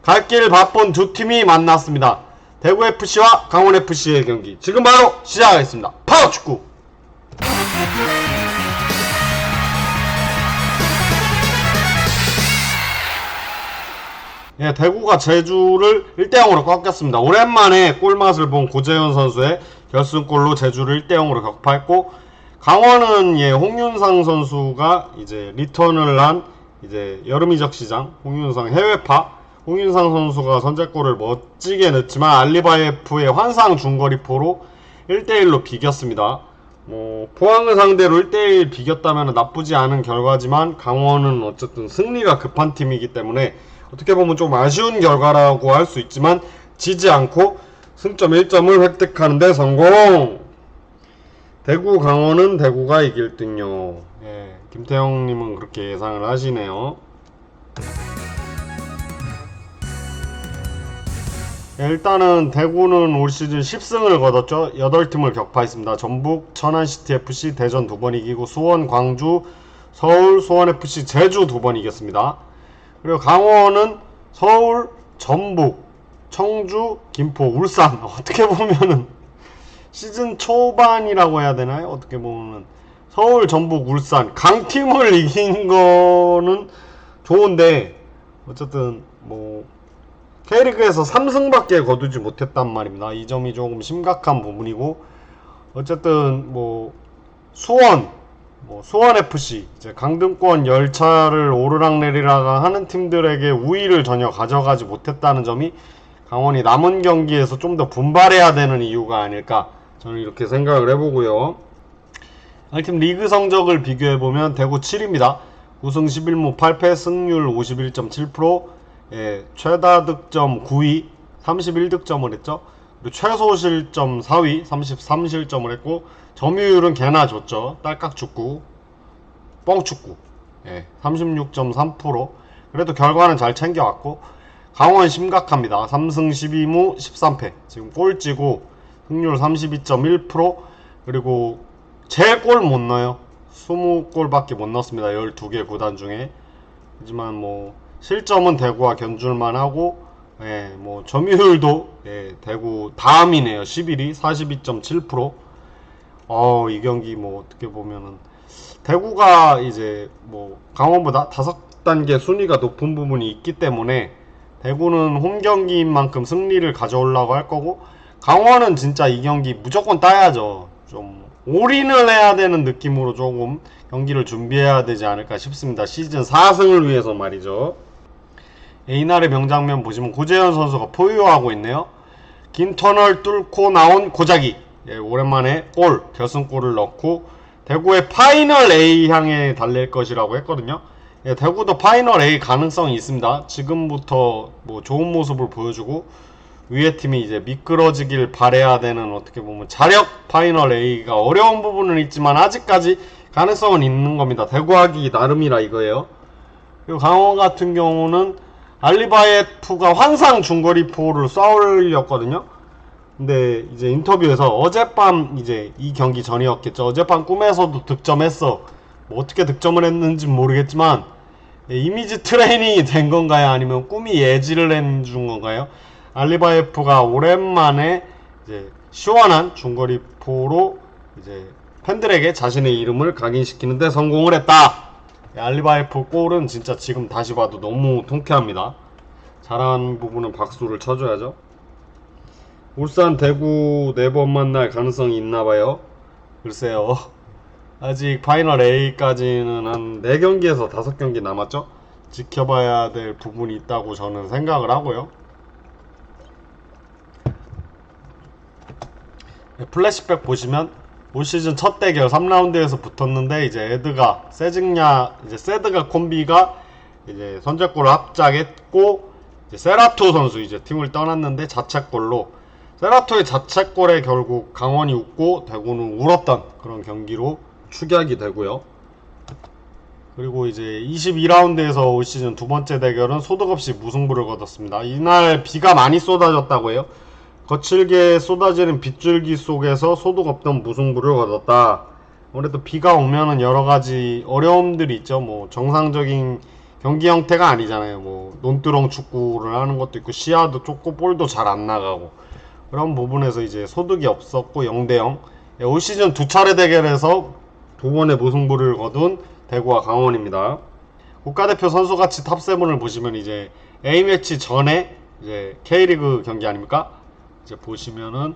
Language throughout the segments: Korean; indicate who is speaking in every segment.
Speaker 1: 갈 길 바쁜 두 팀이 만났습니다. 대구FC와 강원FC의 경기 지금 바로 시작하겠습니다. 파워축구! 예, 대구가 제주를 1대0으로 꺾였습니다. 오랜만에 골맛을 본 고재현 선수의 결승골로 제주를 1대0으로 격파했고, 강원은 홍윤상 선수가 이제 리턴을 한 이제 여름이적 시장 홍윤상 해외파 홍윤상 선수가 선제골을 멋지게 넣었지만 알리바이F의 환상 중거리포로 1대1로 비겼습니다. 포항을 상대로 1대1 비겼다면 나쁘지 않은 결과지만 강원은 어쨌든 승리가 급한 팀이기 때문에 어떻게 보면 좀 아쉬운 결과라고 할 수 있지만 지지 않고 승점 1점을 획득하는데 성공! 대구 강원은 대구가 이길 듯요. 예, 김태형님은 그렇게 예상을 하시네요. 예, 일단은 대구는 올 시즌 10승을 거뒀죠. 8팀을 격파했습니다. 전북, 천안시티FC, 대전 2번 이기고 수원, 광주, 서울, 수원FC, 제주 2번 이겼습니다. 그리고 강원은 서울, 전북, 청주, 김포, 울산. 어떻게 보면은 시즌 초반이라고 해야 되나요? 어떻게 보면은 서울, 전북, 울산 강팀을 이긴 거는 좋은데 어쨌든 K리그에서 3승밖에 거두지 못했단 말입니다. 이 점이 조금 심각한 부분이고, 어쨌든 수원FC 이제 강등권 열차를 오르락내리락 하는 팀들에게 우위를 전혀 가져가지 못했다는 점이 강원이 남은 경기에서 좀 더 분발해야 되는 이유가 아닐까, 저는 이렇게 생각을 해보고요. 양팀 리그 성적을 비교해보면 대구 7위입니다. 9승 11무 8패, 승률 51.7%, 예, 최다 득점 9위 31득점을 했죠. 그리고 최소 실점 4위 33실점을 했고, 점유율은 개나 좋죠. 딸깍축구, 뻥축구, 예, 36.3%. 그래도 결과는 잘 챙겨왔고, 강원 심각합니다. 3승 12무 13패 지금 꼴찌고 승률 32.1%. 그리고 제일 골 못 넣어요. 20골밖에 못 넣었습니다. 12개 구단 중에. 하지만 실점은 대구와 견줄만 하고, 예, 점유율도 대구 다음이네요. 11위 42.7%. 이 경기 어떻게 보면은 대구가 이제 강원보다 5단계 순위가 높은 부분이 있기 때문에 대구는 홈 경기인 만큼 승리를 가져오려고 할 거고, 강원은 진짜 이 경기 무조건 따야죠. 좀 올인을 해야 되는 느낌으로 조금 경기를 준비해야 되지 않을까 싶습니다. 시즌 4승을 위해서 말이죠. 이날의 명장면 보시면 고재현 선수가 포효하고 있네요. 긴 터널 뚫고 나온 고자기, 오랜만에 결승골을 넣고 대구의 파이널 A 향해 달릴 것이라고 했거든요. 대구도 파이널 A 가능성이 있습니다. 지금부터 좋은 모습을 보여주고 위에 팀이 이제 미끄러지길 바래야 되는, 어떻게 보면 자력 파이널 A가 어려운 부분은 있지만 아직까지 가능성은 있는 겁니다. 대구하기 나름이라 이거예요. 그리고 강원 같은 경우는 알리바이F가 환상 중거리포를 쏴올렸거든요. 근데 이제 인터뷰에서 어젯밤 이제 이 경기 전이었겠죠. 어젯밤 꿈에서도 득점했어. 어떻게 득점을 했는지 모르겠지만 이미지 트레이닝이 된 건가요? 아니면 꿈이 예지를 해준 건가요? 알리바이F가 오랜만에 이제 시원한 중거리포로 이제 팬들에게 자신의 이름을 각인시키는데 성공을 했다. 알리바이프 골은 진짜 지금 다시 봐도 너무 통쾌합니다. 잘한 부분은 박수를 쳐줘야죠. 울산 대구 4번 만날 가능성이 있나봐요. 글쎄요, 아직 파이널 A까지는 한 4경기에서 5경기 남았죠. 지켜봐야 될 부분이 있다고 저는 생각을 하고요. 플래시백 보시면 올 시즌 첫 대결 3라운드에서 붙었는데 이제 에드가 세드가 콤비가 이제 선제골을 합작했고, 이제 세라토 선수 이제 팀을 떠났는데 자책골로, 세라토의 자책골에 결국 강원이 웃고 대구는 울었던 그런 경기로 축약이 되고요. 그리고 이제 22라운드에서 올 시즌 두 번째 대결은 소득 없이 무승부를 거뒀습니다. 이날 비가 많이 쏟아졌다고 해요. 거칠게 쏟아지는 빗줄기 속에서 소득 없던 무승부를 거뒀다. 아무래도 비가 오면은 여러가지 어려움들이 있죠. 정상적인 경기 형태가 아니잖아요. 뭐 논두렁 축구를 하는 것도 있고 시야도 좁고 볼도 잘 안 나가고 그런 부분에서 이제 소득이 없었고 0대0. 올 시즌 두 차례 대결에서 두 번의 무승부를 거둔 대구와 강원입니다. 국가대표 선수같이 탑7을 보시면 이제 A매치 전에 이제 K리그 경기 아닙니까? 이제 보시면은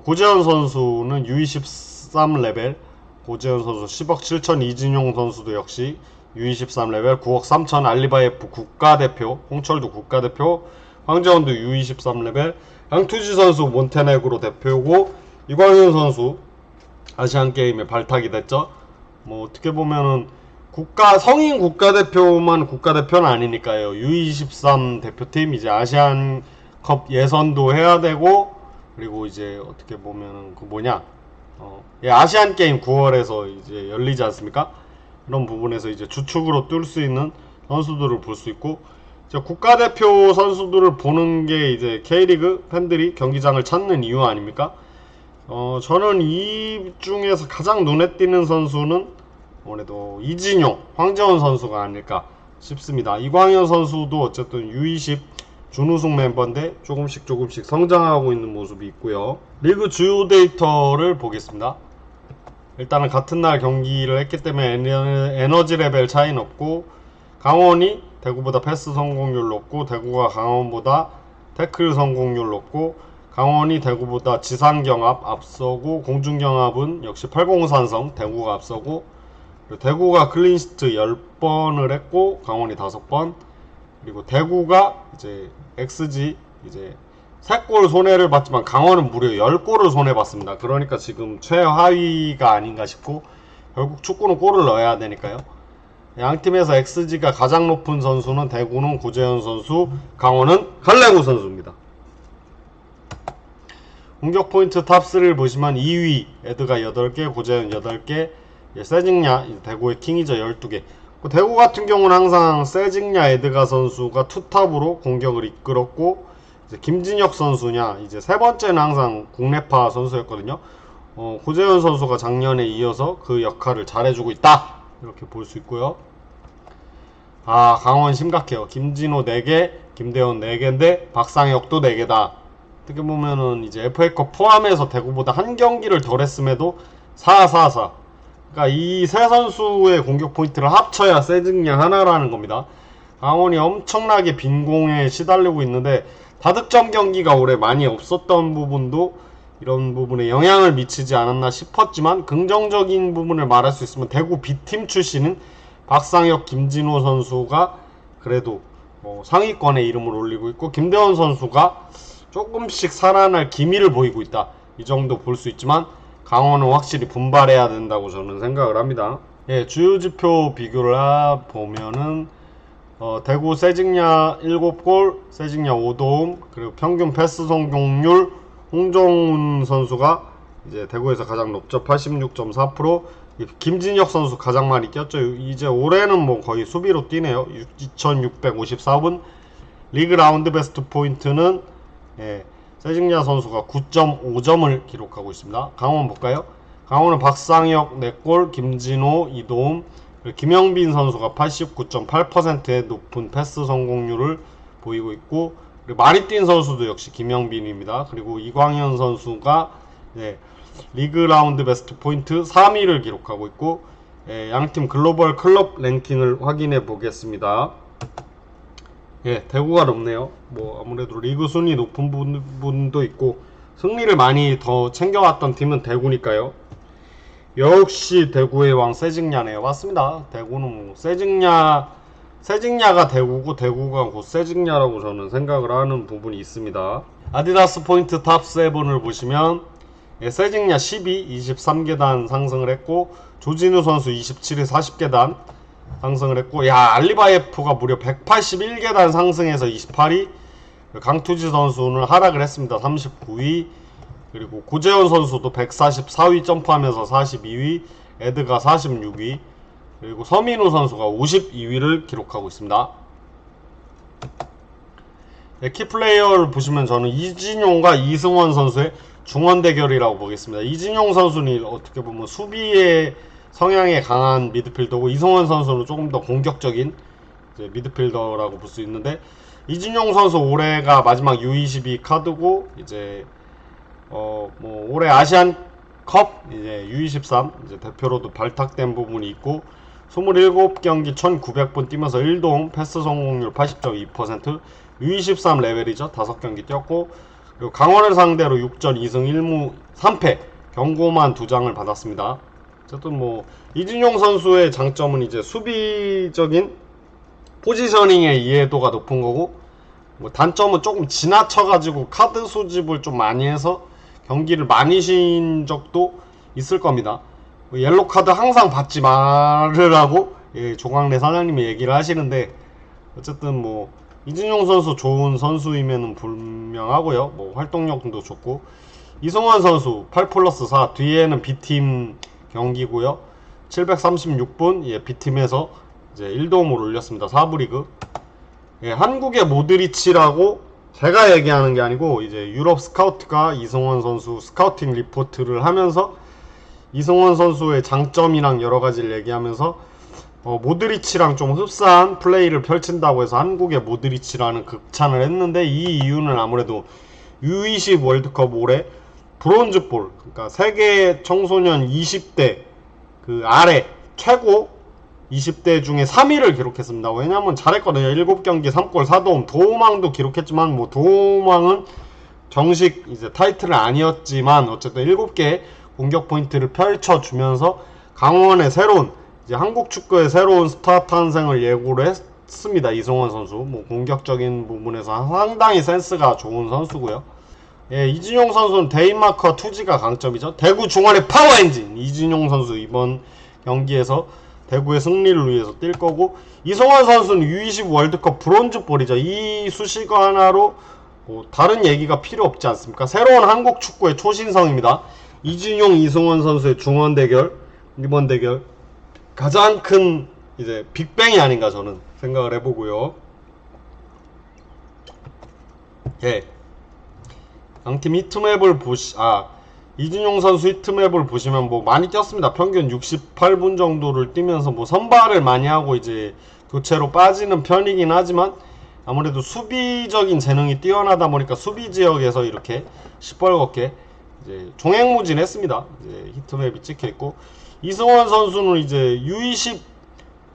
Speaker 1: 고재현 선수는 U23 레벨, 고재현 선수 10억 7천, 이진용 선수도 역시 U23 레벨 9억 3천, 알리바이프 국가대표, 홍철도 국가대표, 황재원도 U23 레벨, 양투지 선수 몬테네그로 대표고 이광현 선수 아시안게임에 발탁이 됐죠. 뭐 어떻게 보면은 성인 국가대표만 국가대표는 아니니까요. U23 대표팀 이제 아시안컵 예선도 해야 되고 그리고 이제 어떻게 보면은 아시안게임 9월에서 이제 열리지 않습니까? 그런 부분에서 이제 주축으로 뛸 수 있는 선수들을 볼 수 있고 이제 국가대표 선수들을 보는 게 이제 K리그 팬들이 경기장을 찾는 이유 아닙니까? 저는 이 중에서 가장 눈에 띄는 선수는 아무래도 이진용, 황재원 선수가 아닐까 싶습니다. 이광현 선수도 어쨌든 U20 준우승 멤버인데 조금씩 성장하고 있는 모습이 있고요. 리그 주요 데이터를 보겠습니다. 일단은 같은 날 경기를 했기 때문에 에너지 레벨 차이는 없고 강원이 대구보다 패스 성공률 높고 대구가 강원보다 태클 성공률 높고 강원이 대구보다 지상경합 앞서고 공중경합은 역시 80산성 대구가 앞서고 대구가 클린시트 10번을 했고 강원이 5번 그리고 대구가 이제 XG 이제 3골 손해를 봤지만 강원은 무려 10골을 손해봤습니다. 그러니까 지금 최하위가 아닌가 싶고 결국 축구는 골을 넣어야 되니까요. 양팀에서 XG가 가장 높은 선수는 대구는 고재현 선수, 강원은 갈래구 선수입니다. 공격 포인트 탑3를 보시면 2위 에드가 8개, 고재현 8개, 세징야 대구의 킹이죠 12개. 대구 같은 경우는 항상 세징야 에드가 선수가 투탑으로 공격을 이끌었고 이제 김진혁 선수냐 이제 세 번째는 항상 국내파 선수였거든요. 고재현 선수가 작년에 이어서 그 역할을 잘해주고 있다 이렇게 볼 수 있고요. 강원 심각해요. 김진호 4개, 김대현 4개인데 박상혁도 4개다. 어떻게 보면은 이제 FA컵 포함해서 대구보다 한 경기를 덜 했음에도 4-4-4. 그러니까 이 세 선수의 공격 포인트를 합쳐야 세징야 하나라는 겁니다. 강원이 엄청나게 빈공에 시달리고 있는데 다득점 경기가 올해 많이 없었던 부분도 이런 부분에 영향을 미치지 않았나 싶었지만 긍정적인 부분을 말할 수 있으면 대구 B팀 출신인 박상혁, 김진호 선수가 그래도 상위권에 이름을 올리고 있고 김대원 선수가 조금씩 살아날 기미를 보이고 있다. 이 정도 볼 수 있지만 강원은 확실히 분발해야 된다고 저는 생각을 합니다. 주요 지표 비교를 보면은 대구 세징야 7골, 세징야 5도움, 그리고 평균 패스 성공률 홍정훈 선수가 이제 대구에서 가장 높죠. 86.4%. 김진혁 선수 가장 많이 꼈죠. 이제 올해는 뭐 거의 수비로 뛰네요. 2654분. 리그 라운드 베스트 포인트는 세징야 선수가 9.5점을 기록하고 있습니다. 강원 볼까요? 강원은 박상혁 4골, 김진호 2도움, 김영빈 선수가 89.8%의 높은 패스 성공률을 보이고 있고 그리고 많이 뛴 선수도 역시 김영빈입니다. 그리고 이광현 선수가 리그 라운드 베스트 포인트 3위를 기록하고 있고 양팀 글로벌 클럽 랭킹을 확인해 보겠습니다. 대구가 높네요. 뭐 아무래도 리그 순위 높은 분도 있고 승리를 많이 더 챙겨왔던 팀은 대구니까요. 역시 대구의 왕 세징야네요. 맞습니다. 대구는 뭐 세징야가 대구고 대구가 곧 세징야라고 저는 생각을 하는 부분이 있습니다. 아디다스 포인트 탑 7을 보시면 세징야 12, 23계단 상승을 했고 조진우 선수 27에 40계단 상승을 했고 알리바이프가 무려 181계단 상승해서 28위, 강투지 선수는 하락을 했습니다. 39위, 그리고 고재현 선수도 144위 점프하면서 42위, 에드가 46위, 그리고 서민우 선수가 52위를 기록하고 있습니다. 키플레이어를 보시면 저는 이진용과 이승원 선수의 중원 대결이라고 보겠습니다. 이진용 선수는 어떻게 보면 수비의 성향에 강한 미드필더고 이승원 선수는 조금 더 공격적인 이제 미드필더라고 볼 수 있는데, 이진용 선수 올해가 마지막 U22 카드고, 이제 뭐 올해 아시안컵 이제 U23 이제 대표로도 발탁된 부분이 있고, 27경기 1900분 뛰면서 1도움, 패스 성공률 80.2%, U23 레벨이죠. 5경기 뛰었고, 그리고 강원을 상대로 6전 2승 1무 3패, 경고만 2장을 받았습니다. 어쨌든 뭐 이진용 선수의 장점은 이제 수비적인 포지셔닝의 이해도가 높은 거고, 뭐 단점은 조금 지나쳐가지고 카드 수집을 좀 많이 해서 경기를 많이 신 적도 있을 겁니다. 뭐 옐로 카드 항상 받지 말으라고 조광래 사장님이 얘기를 하시는데, 어쨌든 뭐 이진용 선수 좋은 선수임에는 분명하고요. 뭐 활동력도 좋고, 이승환 선수 8+4 뒤에는 B팀 경기고요. 736분 B팀에서 이제 1도움을 올렸습니다. 4부 리그. 한국의 모드리치라고 제가 얘기하는 게 아니고 이제 유럽 스카우트가 이승환 선수 스카우팅 리포트를 하면서 이승환 선수의 장점이랑 여러 가지를 얘기하면서 모드리치랑 좀 흡사한 플레이를 펼친다고 해서 한국의 모드리치라는 극찬을 했는데, 이 이유는 아무래도 U20 월드컵 올해 브론즈볼, 그러니까 세계 청소년 20대 그 아래 최고 20대 중에 3위를 기록했습니다. 왜냐면 잘했거든요. 7경기 3골 4도움, 도움왕도 기록했지만 뭐 도움왕은 정식 이제 타이틀은 아니었지만 어쨌든 7개 공격 포인트를 펼쳐주면서 강원의 새로운 이제 한국 축구의 새로운 스타 탄생을 예고를 했습니다. 이승환 선수 뭐 공격적인 부분에서 상당히 센스가 좋은 선수고요. 이진용 선수는 데인마크와 투지가 강점이죠. 대구 중원의 파워 엔진 이진용 선수 이번 경기에서 대구의 승리를 위해서 뛸 거고, 이승환 선수는 U20 월드컵 브론즈볼이죠. 이 수식어 하나로 다른 얘기가 필요 없지 않습니까? 새로운 한국 축구의 초신성입니다. 이진용, 이승환 선수의 중원 대결, 이번 대결 가장 큰 이제 빅뱅이 아닌가 저는 생각을 해보고요. 양팀 히트맵을 이진용 선수 히트맵을 보시면 뭐 많이 뛰었습니다. 평균 68분 정도를 뛰면서 뭐 선발을 많이 하고 이제 교체로 빠지는 편이긴 하지만, 아무래도 수비적인 재능이 뛰어나다 보니까 수비 지역에서 이렇게 시뻘겋게 이제 종횡무진했습니다. 이제 히트맵이 찍혀있고, 이승환 선수는 이제 U20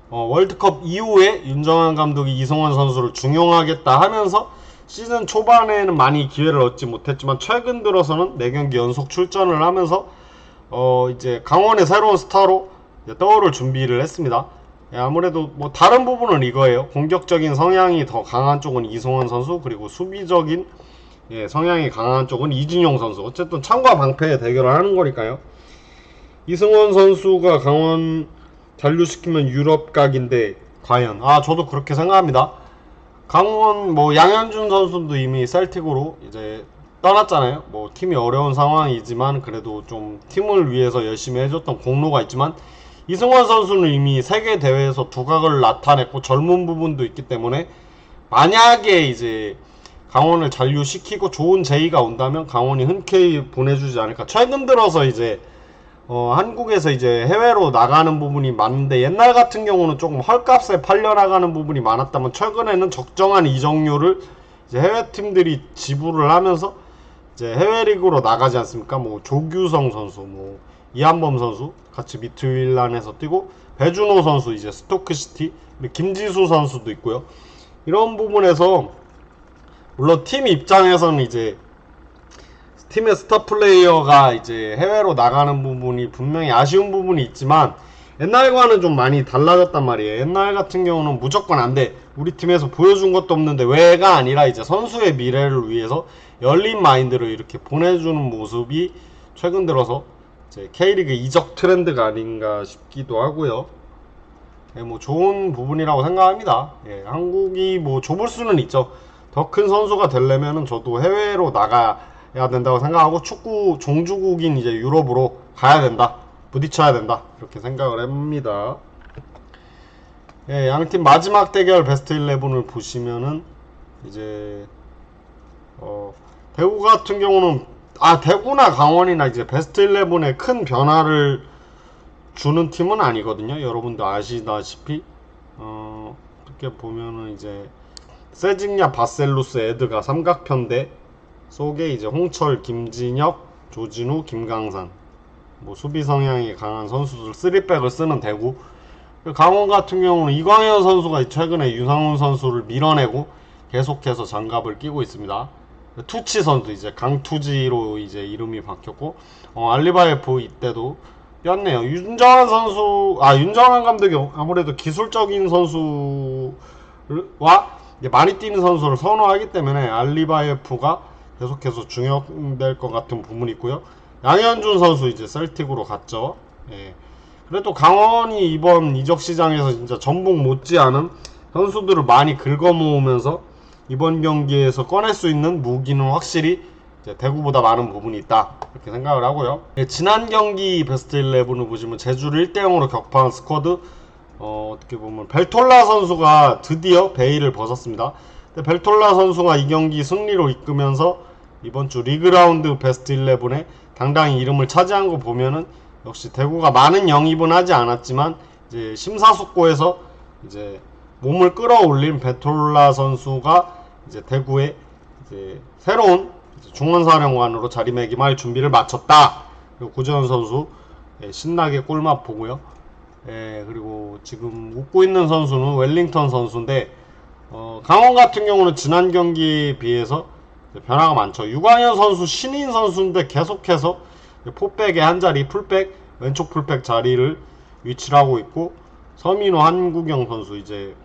Speaker 1: 월드컵 이후에 윤정한 감독이 이승환 선수를 중용하겠다 하면서 시즌 초반에는 많이 기회를 얻지 못했지만 최근 들어서는 4경기 연속 출전을 하면서 이제 강원의 새로운 스타로 떠오를 준비를 했습니다. 아무래도 뭐 다른 부분은 이거예요. 공격적인 성향이 더 강한 쪽은 이승환 선수, 그리고 수비적인 성향이 강한 쪽은 이진용 선수. 어쨌든 창과 방패의 대결을 하는 거니까요. 이승환 선수가 강원 잔류시키면 유럽 각인데 과연? 저도 그렇게 생각합니다. 강원 뭐 양현준 선수도 이미 셀틱으로 이제 떠났잖아요. 뭐 팀이 어려운 상황이지만 그래도 좀 팀을 위해서 열심히 해줬던 공로가 있지만, 이승환 선수는 이미 세계 대회에서 두각을 나타냈고 젊은 부분도 있기 때문에 만약에 이제 강원을 잔류시키고 좋은 제의가 온다면 강원이 흔쾌히 보내주지 않을까. 최근 들어서 이제 한국에서 이제 해외로 나가는 부분이 많은데, 옛날 같은 경우는 조금 헐값에 팔려나가는 부분이 많았다면 최근에는 적정한 이적료를 이제 해외 팀들이 지불을 하면서 이제 해외 리그로 나가지 않습니까? 뭐 조규성 선수, 뭐 이한범 선수 같이 미트윌란에서 뛰고, 배준호 선수 이제 스토크시티, 김지수 선수도 있고요. 이런 부분에서 물론 팀 입장에서는 이제 팀의 스타 플레이어가 이제 해외로 나가는 부분이 분명히 아쉬운 부분이 있지만, 옛날과는 좀 많이 달라졌단 말이에요. 옛날 같은 경우는 무조건 안 돼, 우리 팀에서 보여준 것도 없는데 왜가 아니라 이제 선수의 미래를 위해서 열린 마인드를 이렇게 보내주는 모습이 최근 들어서 이제 K리그 이적 트렌드가 아닌가 싶기도 하고요. 뭐 좋은 부분이라고 생각합니다. 한국이 뭐 좁을 수는 있죠. 더 큰 선수가 되려면은 저도 해외로 나가야 된다고 생각하고, 축구 종주국인 이제 유럽으로 가야 된다, 부딪혀야 된다, 이렇게 생각을 합니다. 양팀 마지막 대결 베스트 11을 보시면은 이제 대구 같은 경우는 대구나 강원이나 이제 베스트 11에 큰 변화를 주는 팀은 아니거든요. 여러분도 아시다시피 어떻게 보면은 이제 세징야, 바셀루스, 에드가 삼각편대 속에 이제 홍철, 김진혁, 조진우, 김강산 뭐 수비 성향이 강한 선수들 3백을 쓰는 대구. 강원 같은 경우는 이광현 선수가 최근에 유상훈 선수를 밀어내고 계속해서 장갑을 끼고 있습니다. 투치 선수 이제 강투지로 이제 이름이 바뀌었고 알리바예프 이때도 였네요. 윤정환 감독이 아무래도 기술적인 선수와 많이 뛰는 선수를 선호하기 때문에 알리바예프가 계속해서 중요될 것 같은 부분이 있고요. 양현준 선수 이제 셀틱으로 갔죠. 예. 그래도 강원이 이번 이적 시장에서 진짜 전북 못지않은 선수들을 많이 긁어모으면서 이번 경기에서 꺼낼 수 있는 무기는 확실히 이제 대구보다 많은 부분이 있다 이렇게 생각을 하고요. 예, 지난 경기 베스트 11을 보시면 제주를 1대0으로 격파한 스쿼드 어떻게 보면 벨톨라 선수가 드디어 베일을 벗었습니다. 근데 벨톨라 선수가 이 경기 승리로 이끄면서 이번 주 리그 라운드 베스트 11에 당당히 이름을 차지한 거 보면은 역시 대구가 많은 영입은 하지 않았지만 이제 심사숙고해서 이제 몸을 끌어올린 벨톨라 선수가 이제 대구의 이제 새로운 중원사령관으로 자리매김할 준비를 마쳤다. 그리고 구재현 선수 신나게 골맛 보고요. 그리고 지금 웃고 있는 선수는 웰링턴 선수인데 강원 같은 경우는 지난 경기에 비해서 변화가 많죠. 유광현 선수 신인 선수인데 계속해서 포백의 한 자리 풀백 왼쪽 풀백 자리를 위치를 하고 있고 서민호 한국영 선수 이제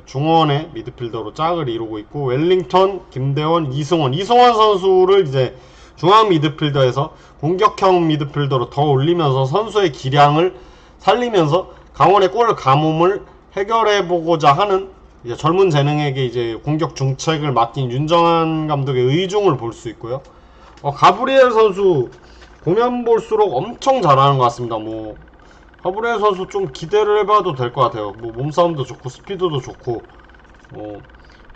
Speaker 1: 중원의 미드필더로 짝을 이루고 있고 웰링턴, 김대원, 이승원 선수를 이제 중앙 미드필더에서 공격형 미드필더로 더 올리면서 선수의 기량을 살리면서 강원의 골 가뭄을 해결해보고자 하는 이제 젊은 재능에게 이제 공격 중책을 맡긴 윤정한 감독의 의중을 볼 수 있고요. 가브리엘 선수 보면 볼수록 엄청 잘하는 것 같습니다. 가브리엘 선수 좀 기대를 해봐도 될 것 같아요. 몸싸움도 좋고 스피드도 좋고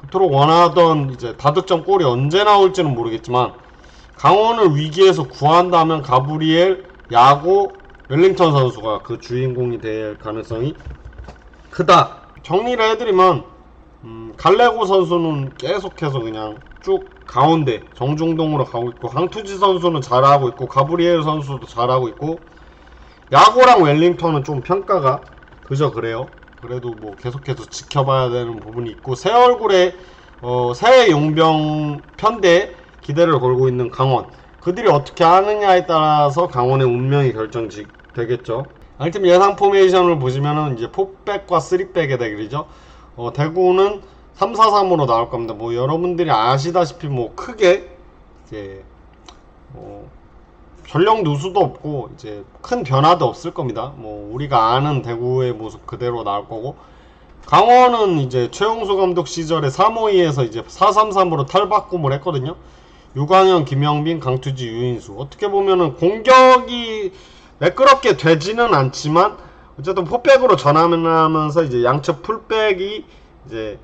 Speaker 1: 그토록 원하던 이제 다득점 골이 언제 나올지는 모르겠지만 강원을 위기에서 구한다면 가브리엘, 야고, 웰링턴 선수가 그 주인공이 될 가능성이 크다. 정리를 해드리면 갈레고 선수는 계속해서 그냥 쭉 가운데 정중동으로 가고 있고 강투지 선수는 잘하고 있고 가브리엘 선수도 잘하고 있고 야고랑 웰링턴은 좀 평가가 그저 그래요. 그래도 계속해서 지켜봐야 되는 부분이 있고 새 얼굴에 새 용병 편대에 기대를 걸고 있는 강원, 그들이 어떻게 하느냐에 따라서 강원의 운명이 결정되겠죠. 아무튼 예상 포메이션을 보시면은 이제 4백과 3백의 대결이죠. 대구는 3-4-3으로 나올 겁니다. 여러분들이 아시다시피 크게 이제 전력 누수도 없고 이제 큰 변화도 없을 겁니다. 우리가 아는 대구의 모습 그대로 나올 거고 강원은 이제 최용수 감독 시절에 352에서 이제 4-3-3으로 탈바꿈을 했거든요. 유광현, 김영빈, 강투지, 유인수. 어떻게 보면은 공격이 매끄럽게 되지는 않지만 어쨌든 포백으로 전환하면서 이제 양측 풀백이 이제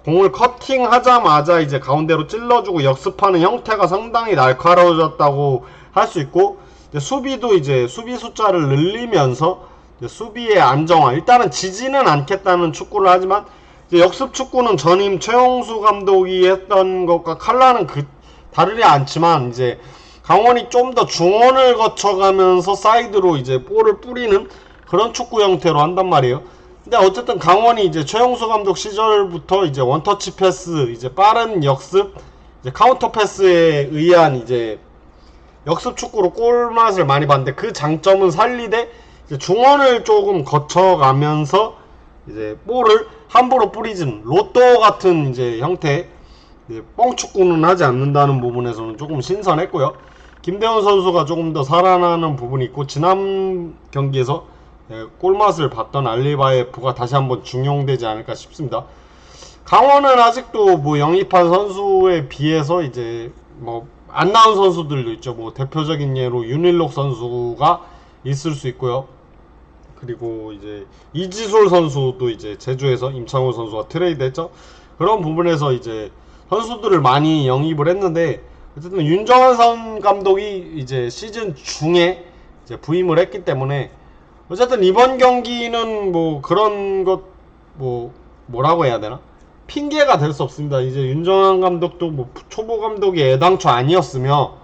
Speaker 1: 공을 커팅하자마자 이제 가운데로 찔러주고 역습하는 형태가 상당히 날카로워졌다고 할 수 있고 수비도 이제 수비 숫자를 늘리면서 수비의 안정화, 일단은 지지는 않겠다는 축구를 하지만 이제 역습 축구는 전임 최용수 감독이 했던 것과 칼라는 다르지 않지만 이제 강원이 좀 더 중원을 거쳐가면서 사이드로 이제 볼을 뿌리는 그런 축구 형태로 한단 말이에요. 근데 어쨌든 강원이 이제 최용수 감독 시절부터 이제 원터치 패스, 이제 빠른 역습, 이제 카운터 패스에 의한 이제 역습 축구로 골맛을 많이 봤는데 그 장점은 살리되 이제 중원을 조금 거쳐가면서 이제 볼을 함부로 뿌리진 로또 같은 이제 형태 뻥축구는 하지 않는다는 부분에서는 조금 신선했고요. 김대원 선수가 조금 더 살아나는 부분이 있고 지난 경기에서 골맛을 봤던 알리바예프가 다시 한번 중용되지 않을까 싶습니다. 강원은 아직도 영입한 선수에 비해서 이제 안 나온 선수들도 있죠. 대표적인 예로 윤일록 선수가 있을 수 있고요. 그리고 이제 이지솔 선수도 이제 제주에서 임창호 선수가 트레이드했죠. 그런 부분에서 이제 선수들을 많이 영입을 했는데 어쨌든 윤정환 감독이 이제 시즌 중에 이제 부임을 했기 때문에 어쨌든 이번 경기는 그런 것 뭐라고 해야 되나? 핑계가 될 수 없습니다. 이제 윤정환 감독도 뭐 초보 감독이 애당초 아니었으며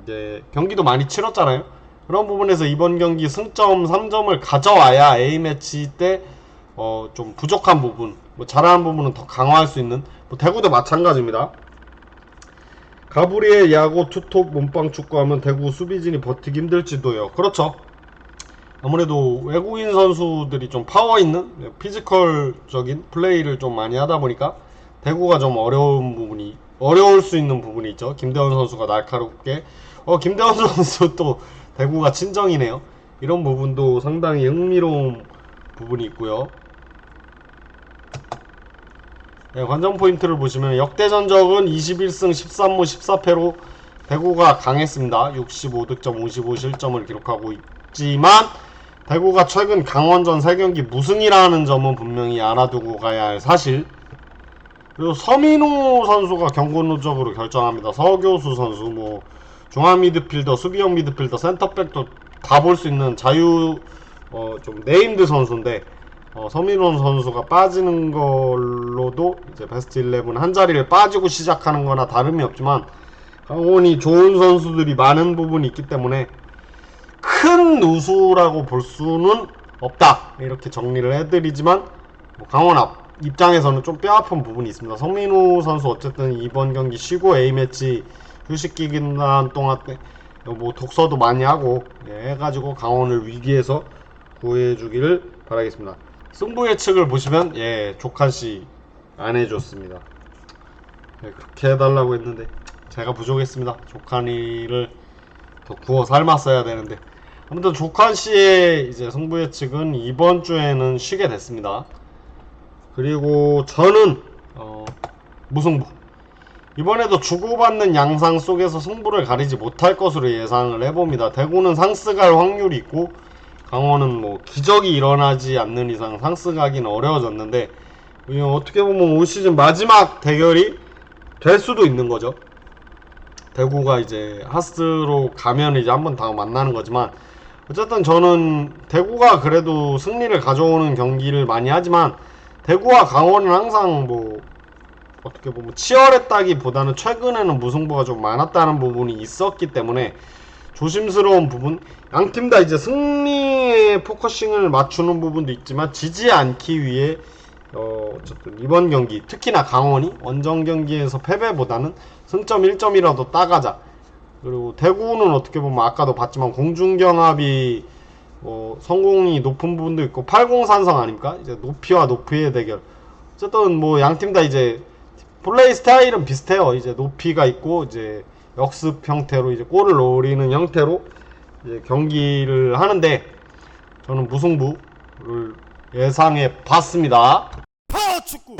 Speaker 1: 이제 경기도 많이 치렀잖아요. 그런 부분에서 이번 경기 승점 3점을 가져와야 A매치 때 좀 부족한 부분, 뭐 잘하는 부분은 더 강화할 수 있는, 뭐 대구도 마찬가지입니다. 가브리엘 야구 투톱 몸빵 축구하면 대구 수비진이 버티기 힘들지도요. 그렇죠. 아무래도 외국인 선수들이 좀 파워 있는 피지컬적인 플레이를 좀 많이 하다 보니까 대구가 좀 어려울 수 있는 부분이 있죠. 김대원 선수가 날카롭게 김대원 선수 또 대구가 친정이네요. 이런 부분도 상당히 흥미로운 부분이 있고요. 네, 관전 포인트를 보시면 역대 전적은 21승 13무 14패로 대구가 강했습니다. 65득점 55실점을 기록하고 있지만 대구가 최근 강원전 3경기 무승이라는 점은 분명히 알아두고 가야 할 사실. 그리고 서민우 선수가 경고 누적으로 결정합니다. 서교수 선수, 뭐 중앙 미드필더, 수비형 미드필더, 센터백도 다 볼 수 있는 자유 좀 네임드 선수인데 서민우 선수가 빠지는 걸로도 이제 베스트 11 한 자리를 빠지고 시작하는 거나 다름이 없지만 강원이 좋은 선수들이 많은 부분이 있기 때문에 큰 누수라고 볼 수는 없다, 이렇게 정리를 해드리지만 강원 입장에서는 좀 뼈아픈 부분이 있습니다. 성민우 선수 어쨌든 이번 경기 쉬고 A매치 휴식 기간 동안 뭐 독서도 많이 하고 해가지고 강원을 위기에서 구해주기를 바라겠습니다. 승부 예측을 보시면 조칸씨 안 해줬습니다. 그렇게 해달라고 했는데 제가 부족했습니다. 조칸이를 더 구워 삶았어야 되는데. 아무튼 조칸씨의 이제 승부 예측은 이번 주에는 쉬게 됐습니다. 그리고 저는 무승부, 이번에도 주고받는 양상 속에서 승부를 가리지 못할 것으로 예상을 해봅니다. 대구는 상승할 확률이 있고 강원은 뭐 기적이 일어나지 않는 이상 상승하기는 어려워졌는데 어떻게 보면 올 시즌 마지막 대결이 될 수도 있는 거죠. 대구가 이제 하스로 가면 이제 한번 다 만나는 거지만 어쨌든 저는 대구가 그래도 승리를 가져오는 경기를 많이 하지만 대구와 강원은 항상 뭐 어떻게 보면 치열했다기보다는 최근에는 무승부가 좀 많았다는 부분이 있었기 때문에 조심스러운 부분, 양팀 다 이제 승리에 포커싱을 맞추는 부분도 있지만 지지 않기 위해 어쨌든 이번 경기 특히나 강원이 원정 경기에서 패배보다는 승점 1점이라도 따가자. 그리고 대구는 어떻게 보면 아까도 봤지만 공중경합이 성공이 높은 부분도 있고 80산성 아닙니까? 이제 높이와 높이의 대결. 어쨌든 뭐 양팀 다 이제 플레이 스타일은 비슷해요. 이제 높이가 있고 이제 역습 형태로 이제 골을 노리는 형태로 이제 경기를 하는데 저는 무승부를 예상해 봤습니다.
Speaker 2: 파워축구